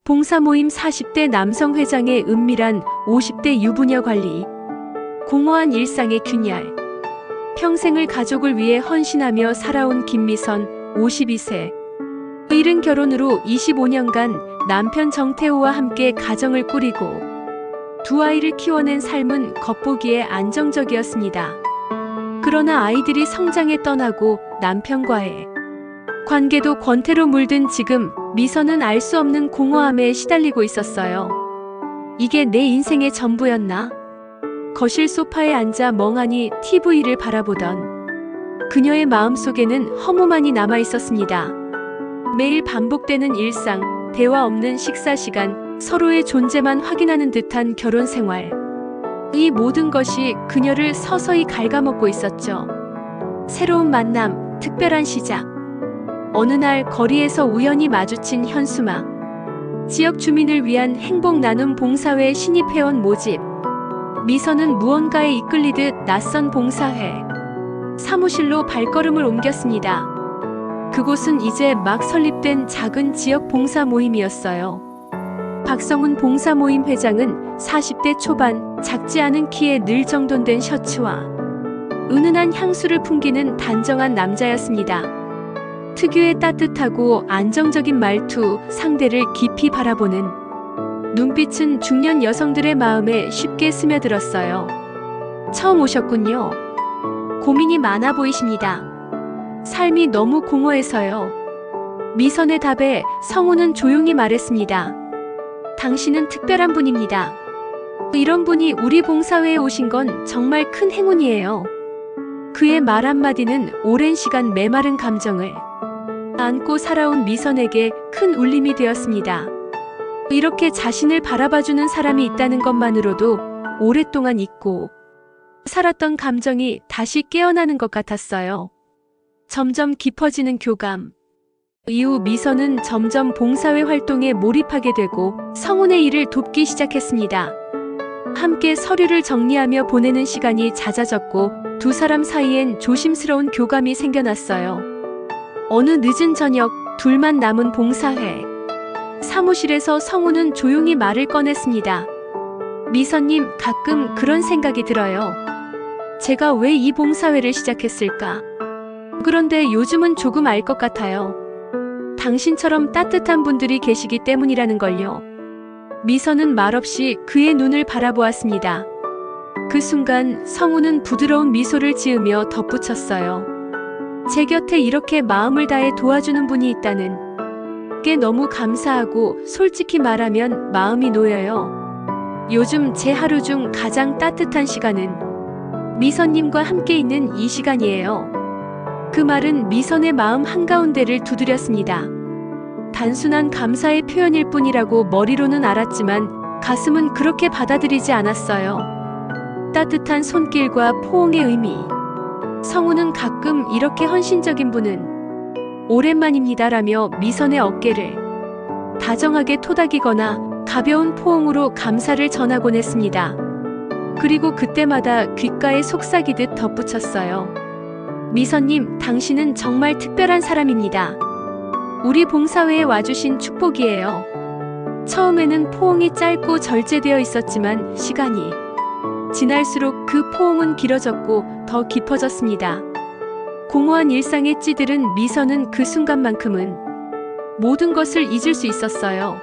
봉사모임 40대 남성 회장의 은밀한 50대 유부녀 관리. 공허한 일상의 균열. 평생을 가족을 위해 헌신하며 살아온 김미선 52세. 이른 결혼으로 25년간 남편 정태호와 함께 가정을 꾸리고 두 아이를 키워낸 삶은 겉보기에 안정적이었습니다. 그러나 아이들이 성장해 떠나고 남편과의 관계도 권태로 물든 지금 미선은 알 수 없는 공허함에 시달리고 있었어요. 이게 내 인생의 전부였나? 거실 소파에 앉아 멍하니 TV를 바라보던 그녀의 마음속에는 허무만이 남아 있었습니다. 매일 반복되는 일상, 대화 없는 식사 시간, 서로의 존재만 확인하는 듯한 결혼 생활. 이 모든 것이 그녀를 서서히 갉아먹고 있었죠. 새로운 만남, 특별한 시작. 어느 날 거리에서 우연히 마주친 현수막. 지역 주민을 위한 행복 나눔 봉사회 신입 회원 모집. 미선은 무언가에 이끌리듯 낯선 봉사회 사무실로 발걸음을 옮겼습니다. 그곳은 이제 막 설립된 작은 지역 봉사 모임이었어요. 박성훈 봉사 모임 회장은 40대 초반, 작지 않은 키에 늘 정돈된 셔츠와 은은한 향수를 풍기는 단정한 남자였습니다. 특유의 따뜻하고 안정적인 말투, 상대를 깊이 바라보는 눈빛은 중년 여성들의 마음에 쉽게 스며들었어요. 처음 오셨군요. 고민이 많아 보이십니다. 삶이 너무 공허해서요. 미선의 답에 성우는 조용히 말했습니다. 당신은 특별한 분입니다. 이런 분이 우리 봉사회에 오신 건 정말 큰 행운이에요. 그의 말 한마디는 오랜 시간 메마른 감정을 안고 살아온 미선에게 큰 울림이 되었습니다. 이렇게 자신을 바라봐주는 사람이 있다는 것만으로도 오랫동안 잊고 살았던 감정이 다시 깨어나는 것 같았어요. 점점 깊어지는 교감. 이후 미선은 점점 봉사회 활동에 몰입하게 되고 성운의 일을 돕기 시작했습니다. 함께 서류를 정리하며 보내는 시간이 잦아졌고 두 사람 사이엔 조심스러운 교감이 생겨났어요. 어느 늦은 저녁, 둘만 남은 봉사회. 사무실에서 성우는 조용히 말을 꺼냈습니다. 미선님, 가끔 그런 생각이 들어요. 제가 왜 이 봉사회를 시작했을까? 그런데 요즘은 조금 알 것 같아요. 당신처럼 따뜻한 분들이 계시기 때문이라는 걸요. 미선은 말없이 그의 눈을 바라보았습니다. 그 순간 성우는 부드러운 미소를 지으며 덧붙였어요. 제 곁에 이렇게 마음을 다해 도와주는 분이 있다는 게 너무 감사하고 솔직히 말하면 마음이 놓여요. 요즘 제 하루 중 가장 따뜻한 시간은 미선님과 함께 있는 이 시간이에요. 그 말은 미선의 마음 한가운데를 두드렸습니다. 단순한 감사의 표현일 뿐이라고 머리로는 알았지만 가슴은 그렇게 받아들이지 않았어요. 따뜻한 손길과 포옹의 의미. 성우는 가끔 이렇게 헌신적인 분은 오랜만입니다라며 미선의 어깨를 다정하게 토닥이거나 가벼운 포옹으로 감사를 전하곤 했습니다. 그리고 그때마다 귓가에 속삭이듯 덧붙였어요. 미선님, 당신은 정말 특별한 사람입니다. 우리 봉사회에 와주신 축복이에요. 처음에는 포옹이 짧고 절제되어 있었지만 시간이 지날수록 그 포옹은 길어졌고 더 깊어졌습니다. 공허한 일상에 찌들은 미선은 그 순간만큼은 모든 것을 잊을 수 있었어요.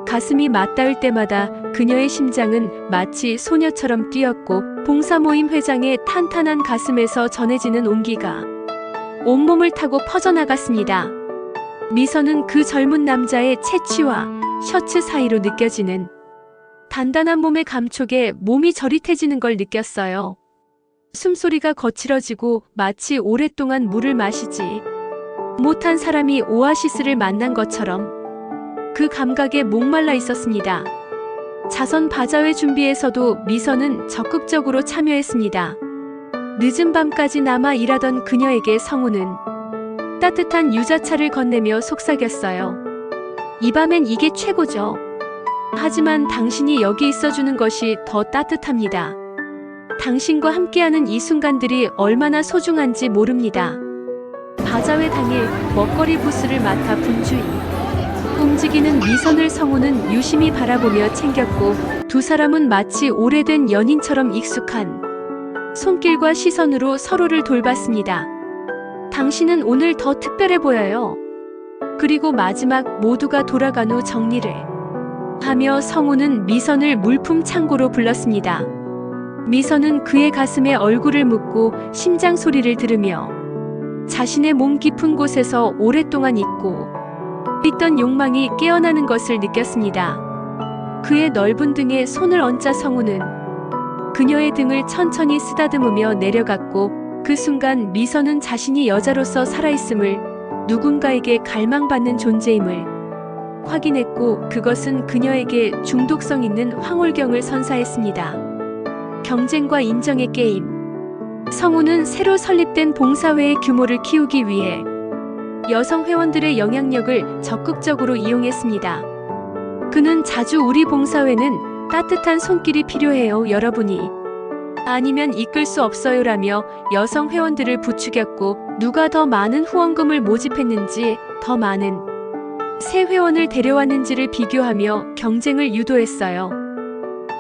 가슴이 맞닿을 때마다 그녀의 심장은 마치 소녀처럼 뛰었고 봉사모임 회장의 탄탄한 가슴에서 전해지는 온기가 온몸을 타고 퍼져나갔습니다. 미선은 그 젊은 남자의 채취와 셔츠 사이로 느껴지는 단단한 몸의 감촉에 몸이 저릿해지는 걸 느꼈어요. 숨소리가 거칠어지고 마치 오랫동안 물을 마시지 못한 사람이 오아시스를 만난 것처럼 그 감각에 목말라 있었습니다. 자선 바자회 준비에서도 미선은 적극적으로 참여했습니다. 늦은 밤까지 남아 일하던 그녀에게 성우는 따뜻한 유자차를 건네며 속삭였어요. 이 밤엔 이게 최고죠. 하지만 당신이 여기 있어주는 것이 더 따뜻합니다. 당신과 함께하는 이 순간들이 얼마나 소중한지 모릅니다. 바자회 당일 먹거리 부스를 맡아 분주히 움직이는 미선을 성우는 유심히 바라보며 챙겼고 두 사람은 마치 오래된 연인처럼 익숙한 손길과 시선으로 서로를 돌봤습니다. 당신은 오늘 더 특별해 보여요. 그리고 마지막 모두가 돌아간 후 정리를 하며 성우는 미선을 물품 창고로 불렀습니다. 미선은 그의 가슴에 얼굴을 묻고 심장 소리를 들으며 자신의 몸 깊은 곳에서 오랫동안 잊고 있던 욕망이 깨어나는 것을 느꼈습니다. 그의 넓은 등에 손을 얹자 성우는 그녀의 등을 천천히 쓰다듬으며 내려갔고 그 순간 미선은 자신이 여자로서 살아있음을, 누군가에게 갈망받는 존재임을 확인했고 그것은 그녀에게 중독성 있는 황홀경을 선사했습니다. 경쟁과 인정의 게임. 성우는 새로 설립된 봉사회의 규모를 키우기 위해 여성 회원들의 영향력을 적극적으로 이용했습니다. 그는 자주 우리 봉사회는 따뜻한 손길이 필요해요. 여러분이 아니면 이끌 수 없어요라며 여성 회원들을 부추겼고 누가 더 많은 후원금을 모집했는지, 더 많은 새 회원을 데려왔는지를 비교하며 경쟁을 유도했어요.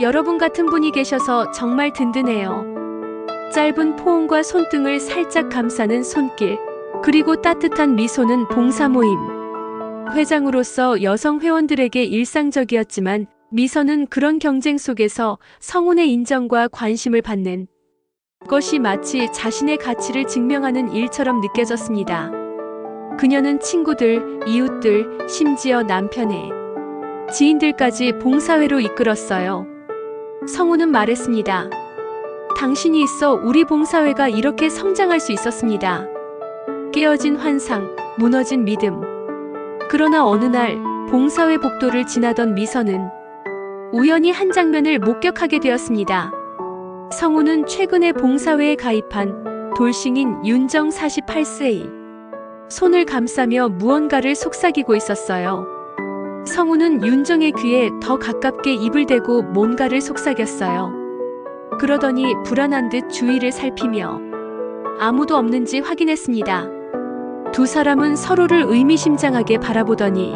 여러분 같은 분이 계셔서 정말 든든해요. 짧은 포옹과 손등을 살짝 감싸는 손길, 그리고 따뜻한 미소는 봉사 모임 회장으로서 여성 회원들에게 일상적이었지만 미선은 그런 경쟁 속에서 성운의 인정과 관심을 받는 것이 마치 자신의 가치를 증명하는 일처럼 느껴졌습니다. 그녀는 친구들, 이웃들, 심지어 남편의 지인들까지 봉사회로 이끌었어요. 성우는 말했습니다. 당신이 있어 우리 봉사회가 이렇게 성장할 수 있었습니다. 깨어진 환상, 무너진 믿음. 그러나 어느 날 봉사회 복도를 지나던 미선은 우연히 한 장면을 목격하게 되었습니다. 성우는 최근에 봉사회에 가입한 돌싱인 윤정 48세. 손을 감싸며 무언가를 속삭이고 있었어요. 성우는 윤정의 귀에 더 가깝게 입을 대고 뭔가를 속삭였어요. 그러더니 불안한 듯 주위를 살피며 아무도 없는지 확인했습니다. 두 사람은 서로를 의미심장하게 바라보더니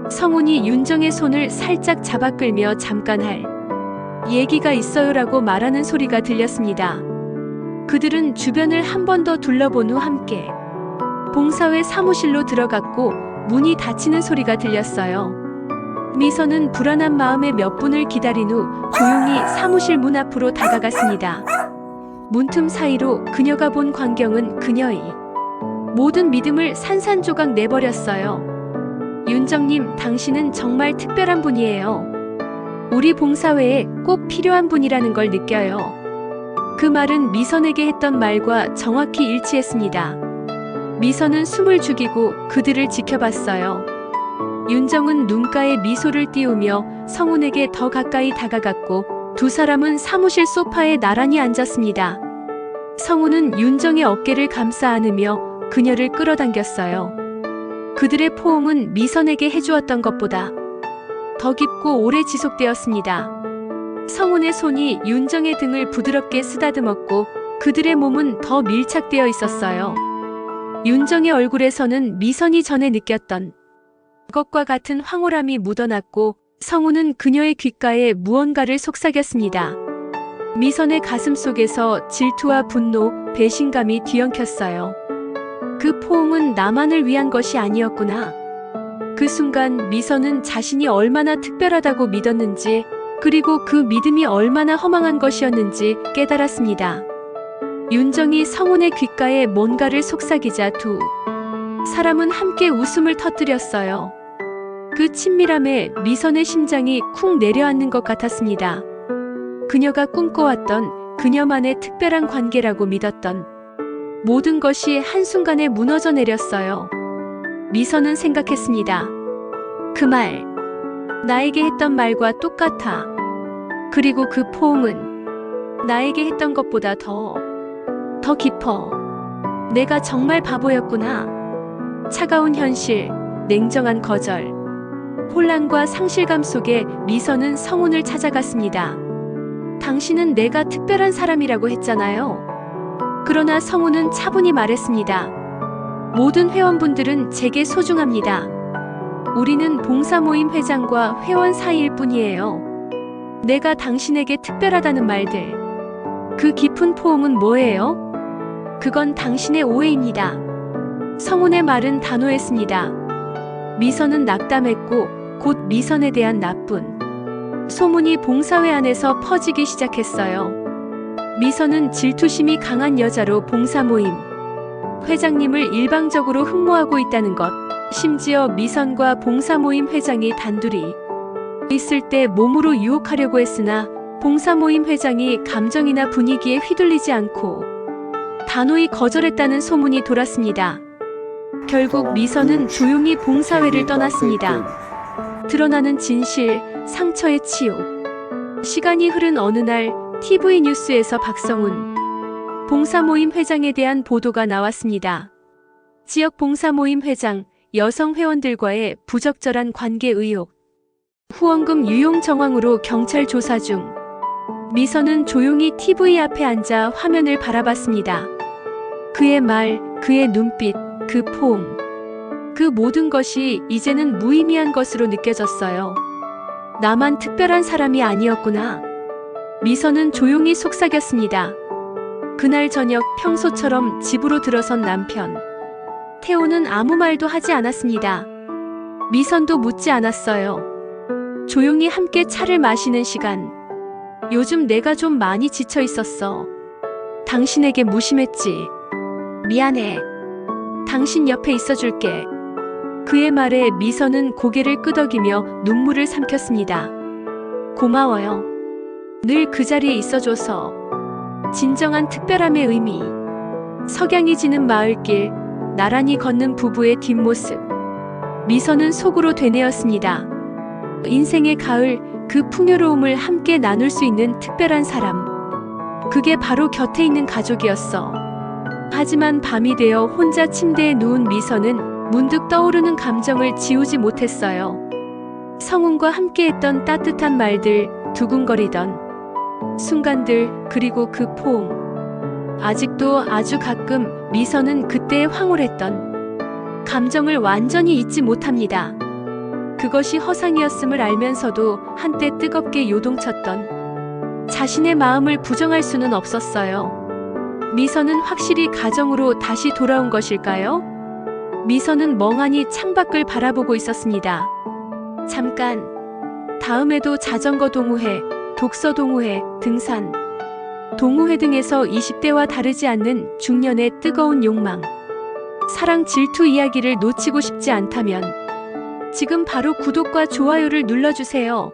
성운이 윤정의 손을 살짝 잡아 끌며 잠깐 할 얘기가 있어요라고 말하는 소리가 들렸습니다. 그들은 주변을 한 번 더 둘러본 후 함께 봉사회 사무실로 들어갔고 문이 닫히는 소리가 들렸어요. 미선은 불안한 마음에 몇 분을 기다린 후 조용히 사무실 문 앞으로 다가갔습니다. 문틈 사이로 그녀가 본 광경은 그녀의 모든 믿음을 산산조각 내버렸어요. 윤정님, 당신은 정말 특별한 분이에요. 우리 봉사회에 꼭 필요한 분이라는 걸 느껴요. 그 말은 미선에게 했던 말과 정확히 일치했습니다. 미선은 숨을 죽이고 그들을 지켜봤어요. 윤정은 눈가에 미소를 띄우며 성운에게 더 가까이 다가갔고 두 사람은 사무실 소파에 나란히 앉았습니다. 성운은 윤정의 어깨를 감싸 안으며 그녀를 끌어당겼어요. 그들의 포옹은 미선에게 해주었던 것보다 더 깊고 오래 지속되었습니다. 성운의 손이 윤정의 등을 부드럽게 쓰다듬었고 그들의 몸은 더 밀착되어 있었어요. 윤정의 얼굴에서는 미선이 전에 느꼈던 것과 같은 황홀함이 묻어났고 성운은 그녀의 귓가에 무언가를 속삭였습니다. 미선의 가슴 속에서 질투와 분노, 배신감이 뒤엉켰어요. 그 포옹은 나만을 위한 것이 아니었구나. 그 순간 미선은 자신이 얼마나 특별하다고 믿었는지, 그리고 그 믿음이 얼마나 허망한 것이었는지 깨달았습니다. 윤정이 성운의 귓가에 뭔가를 속삭이자 두 사람은 함께 웃음을 터뜨렸어요. 그 친밀함에 미선의 심장이 쿵 내려앉는 것 같았습니다. 그녀가 꿈꿔왔던 그녀만의 특별한 관계라고 믿었던 모든 것이 한순간에 무너져 내렸어요. 미선은 생각했습니다. 그 말, 나에게 했던 말과 똑같아. 그리고 그 포옹은 나에게 했던 것보다 더 깊어. 내가 정말 바보였구나. 차가운 현실, 냉정한 거절, 혼란과 상실감 속에 미선은 성운을 찾아갔습니다. 당신은 내가 특별한 사람이라고 했잖아요. 그러나 성운은 차분히 말했습니다. 모든 회원분들은 제게 소중합니다. 우리는 봉사모임 회장과 회원 사이일 뿐이에요. 내가 당신에게 특별하다는 말들. 그 깊은 포옹은 뭐예요? 그건 당신의 오해입니다. 성운의 말은 단호했습니다. 미선은 낙담했고 곧 미선에 대한 나쁜 소문이 봉사회 안에서 퍼지기 시작했어요. 미선은 질투심이 강한 여자로 봉사모임 회장님을 일방적으로 흠모하고 있다는 것, 심지어 미선과 봉사모임 회장이 단둘이 있을 때 몸으로 유혹하려고 했으나 봉사모임 회장이 감정이나 분위기에 휘둘리지 않고 단호히 거절했다는 소문이 돌았습니다. 결국 미선은 조용히 봉사회를 떠났습니다. 드러나는 진실, 상처의 치유. 시간이 흐른 어느 날 TV 뉴스에서 박성훈 봉사모임 회장에 대한 보도가 나왔습니다. 지역 봉사모임 회장, 여성 회원들과의 부적절한 관계 의혹. 후원금 유용 정황으로 경찰 조사 중. 미선은 조용히 TV 앞에 앉아 화면을 바라봤습니다. 그의 말, 그의 눈빛, 그 포옹. 그 모든 것이 이제는 무의미한 것으로 느껴졌어요. 나만 특별한 사람이 아니었구나. 미선은 조용히 속삭였습니다. 그날 저녁 평소처럼 집으로 들어선 남편. 태호는 아무 말도 하지 않았습니다. 미선도 묻지 않았어요. 조용히 함께 차를 마시는 시간. 요즘 내가 좀 많이 지쳐 있었어. 당신에게 무심했지. 미안해. 당신 옆에 있어줄게. 그의 말에 미선은 고개를 끄덕이며 눈물을 삼켰습니다. 고마워요. 늘 그 자리에 있어줘서. 진정한 특별함의 의미. 석양이 지는 마을길, 나란히 걷는 부부의 뒷모습. 미선은 속으로 되뇌었습니다. 인생의 가을, 그 풍요로움을 함께 나눌 수 있는 특별한 사람. 그게 바로 곁에 있는 가족이었어. 하지만 밤이 되어 혼자 침대에 누운 미선은 문득 떠오르는 감정을 지우지 못했어요. 성훈과 함께했던 따뜻한 말들, 두근거리던 순간들, 그리고 그 포옹. 아직도 아주 가끔 미선은 그때의 황홀했던 감정을 완전히 잊지 못합니다. 그것이 허상이었음을 알면서도 한때 뜨겁게 요동쳤던 자신의 마음을 부정할 수는 없었어요. 미선은 확실히 가정으로 다시 돌아온 것일까요? 미선은 멍하니 창밖을 바라보고 있었습니다. 잠깐. 다음에도 자전거 동호회, 독서 동호회, 등산 동호회 등에서 20대와 다르지 않는 중년의 뜨거운 욕망, 사랑, 질투 이야기를 놓치고 싶지 않다면 지금 바로 구독과 좋아요를 눌러주세요.